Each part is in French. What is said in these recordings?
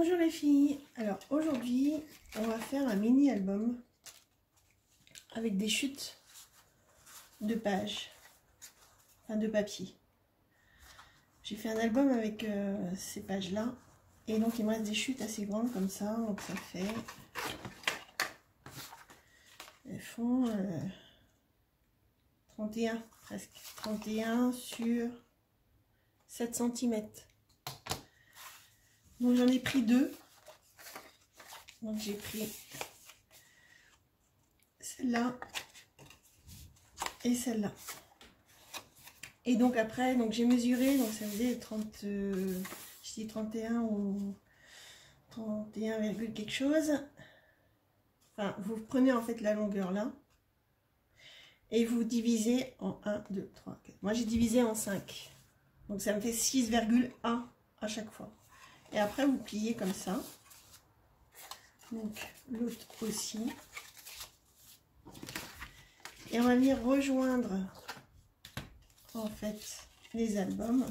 Bonjour les filles, alors aujourd'hui on va faire un mini album avec des chutes de pages, enfin de papier. J'ai fait un album avec ces pages là et donc il me reste des chutes assez grandes comme ça, donc ça fait, elles font 31 presque, 31 sur 7 cm. Donc j'en ai pris deux. Donc j'ai pris celle-là et celle-là. Et donc après, donc j'ai mesuré, donc ça faisait 30, je dis 31 ou 31, quelque chose. Enfin, vous prenez en fait la longueur là et vous divisez en 1, 2, 3, 4. Moi j'ai divisé en 5. Donc ça me fait 6,1 à chaque fois. Et après vous pliez comme ça. Donc l'autre aussi. Et on va venir rejoindre en fait les albums.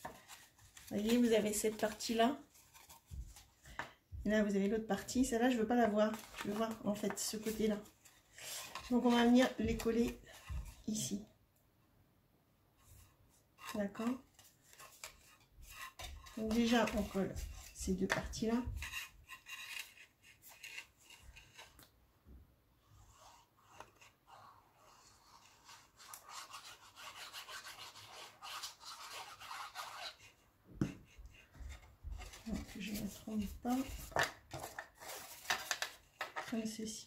Vous voyez, vous avez cette partie là. Et là vous avez l'autre partie. Celle-là je veux pas la voir. Je veux voir en fait ce côté là. Donc on va venir les coller ici. D'accord. Donc déjà on colle ces deux parties là. Donc je ne me trompe pas. Comme ceci.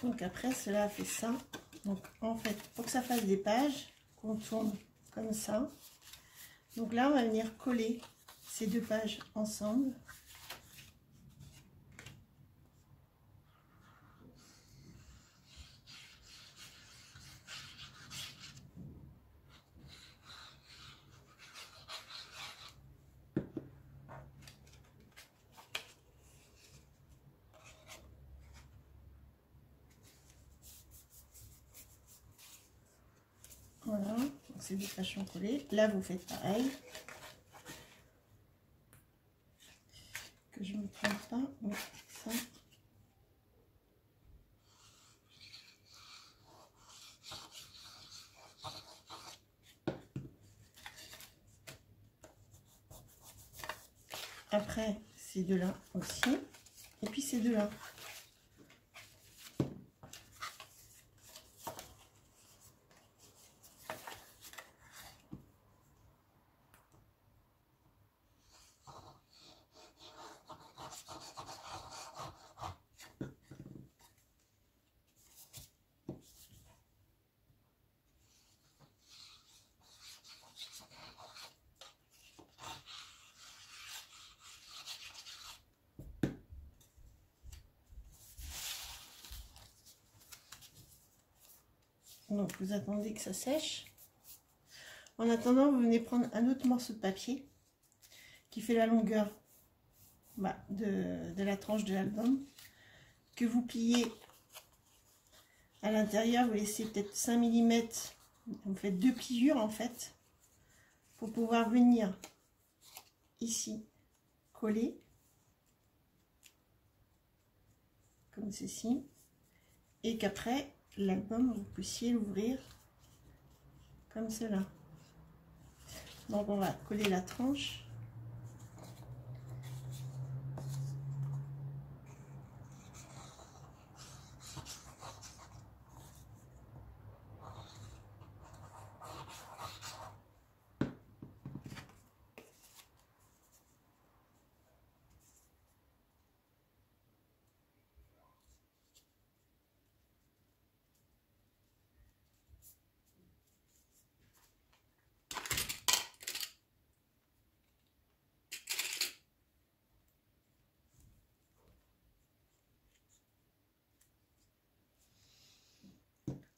Donc après cela fait ça. Donc en fait pour que ça fasse des pages, qu'on tourne comme ça. Donc là on va venir coller ces deux pages ensemble. Voilà, donc ces deux pages sont collées. Là vous faites pareil. Que je ne me trompe pas. Ouais, ça. Après ces deux là aussi. Et puis ces deux là. Donc vous attendez que ça sèche. En attendant, vous venez prendre un autre morceau de papier qui fait la longueur de la tranche de l'album, que vous pliez à l'intérieur. Vous laissez peut-être 5 mm. Vous faites deux pliures en fait pour pouvoir venir ici coller comme ceci, et qu'après l'album vous puissiez l'ouvrir comme cela. Donc on va coller la tranche.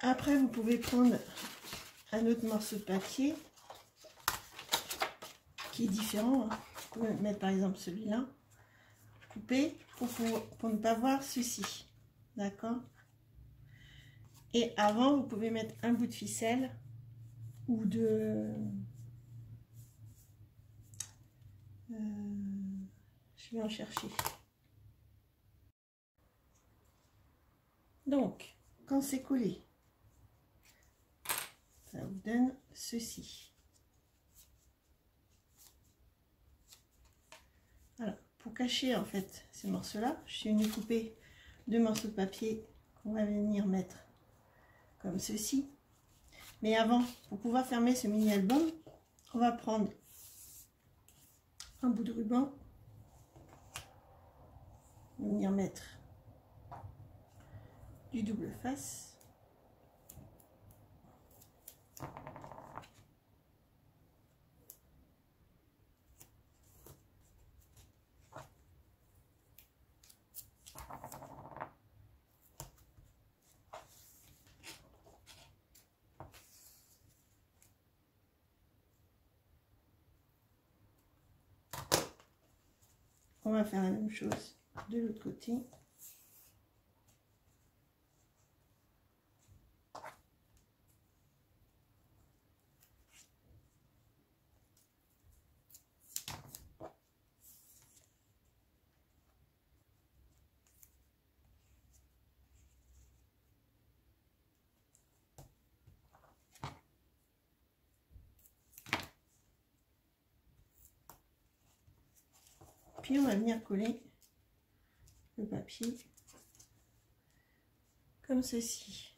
Après, vous pouvez prendre un autre morceau de papier qui est différent. Hein. Vous pouvez mettre par exemple celui-là, couper pour ne pas voir ceci. D'accord? Et avant, vous pouvez mettre un bout de ficelle ou de... je vais en chercher. Donc, quand c'est collé, ça vous donne ceci. Voilà. Pour cacher en fait ces morceaux-là, je suis venue couper 2 morceaux de papier qu'on va venir mettre comme ceci. Mais avant, pour pouvoir fermer ce mini-album, on va prendre un bout de ruban, venir mettre du double face. On va faire la même chose de l'autre côté. Puis on va venir coller le papier comme ceci.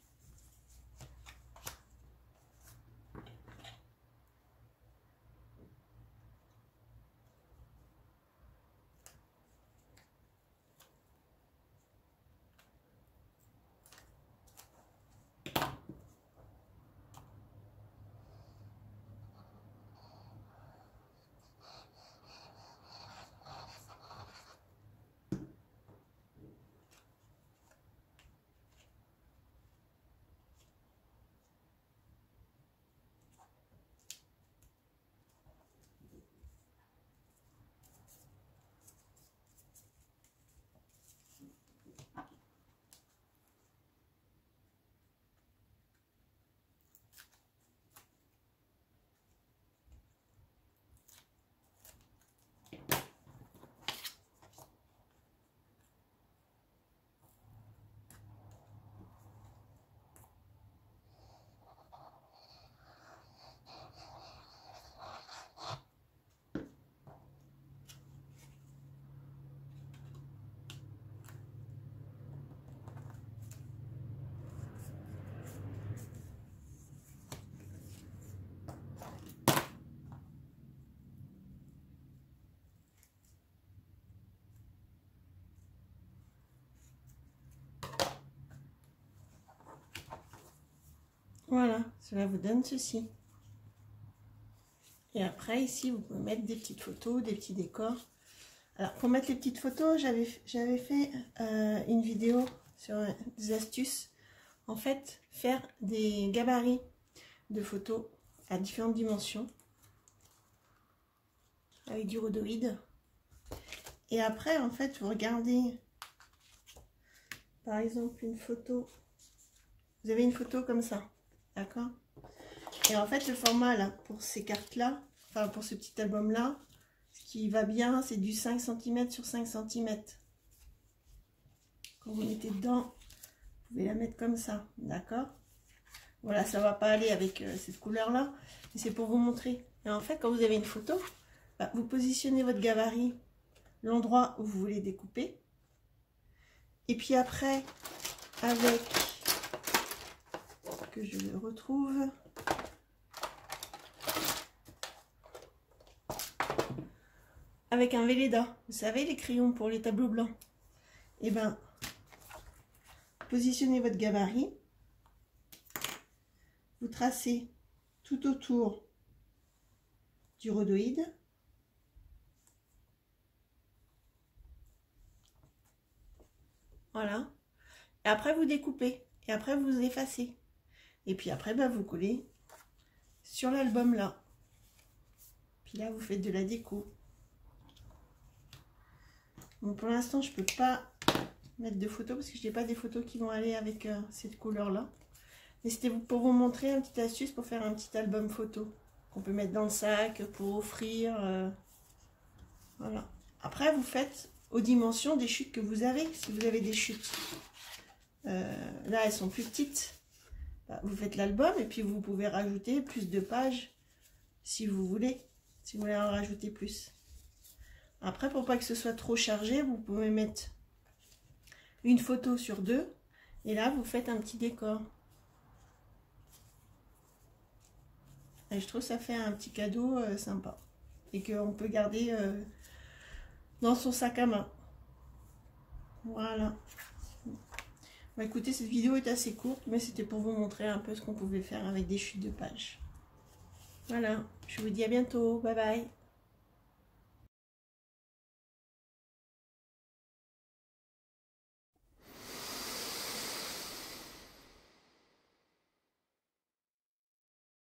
Voilà, cela vous donne ceci. Et après, ici, vous pouvez mettre des petites photos, des petits décors. Alors, pour mettre les petites photos, j'avais fait une vidéo sur des astuces. En fait, faire des gabarits de photos à différentes dimensions avec du rhodoïde. Et après, en fait, vous regardez, par exemple, une photo. Vous avez une photo comme ça. D'accord? Et en fait, le format là, pour ces cartes-là, enfin pour ce petit album-là, ce qui va bien, c'est du 5 cm sur 5 cm. Quand vous mettez dedans, vous pouvez la mettre comme ça. D'accord? Voilà, ça va pas aller avec cette couleur-là, mais c'est pour vous montrer. Et en fait, quand vous avez une photo, bah, vous positionnez votre gabarit, l'endroit où vous voulez découper. Et puis après, avec... que je le retrouve. Avec un Velleda, vous savez, les crayons pour les tableaux blancs. Et ben, positionnez votre gabarit. Vous tracez tout autour du rhodoïde. Voilà. Et après, vous découpez. Et après, vous effacez. Et puis après, bah, vous collez sur l'album là. Puis là, vous faites de la déco. Bon, pour l'instant, je peux pas mettre de photos parce que je n'ai pas des photos qui vont aller avec cette couleur-là. Mais c'était pour vous montrer une petite astuce pour faire un petit album photo qu'on peut mettre dans le sac pour offrir. Voilà. Après, vous faites aux dimensions des chutes que vous avez. Si vous avez des chutes, là, elles sont plus petites. Bah, vous faites l'album et puis vous pouvez rajouter plus de pages si vous voulez. Si vous voulez en rajouter plus. Après, pour pas que ce soit trop chargé, vous pouvez mettre une photo sur deux. Et là, vous faites un petit décor. Et je trouve que ça fait un petit cadeau sympa. Et qu'on peut garder dans son sac à main. Voilà. Bon, écoutez, cette vidéo est assez courte, mais c'était pour vous montrer un peu ce qu'on pouvait faire avec des chutes de pages. Voilà. Je vous dis à bientôt. Bye bye.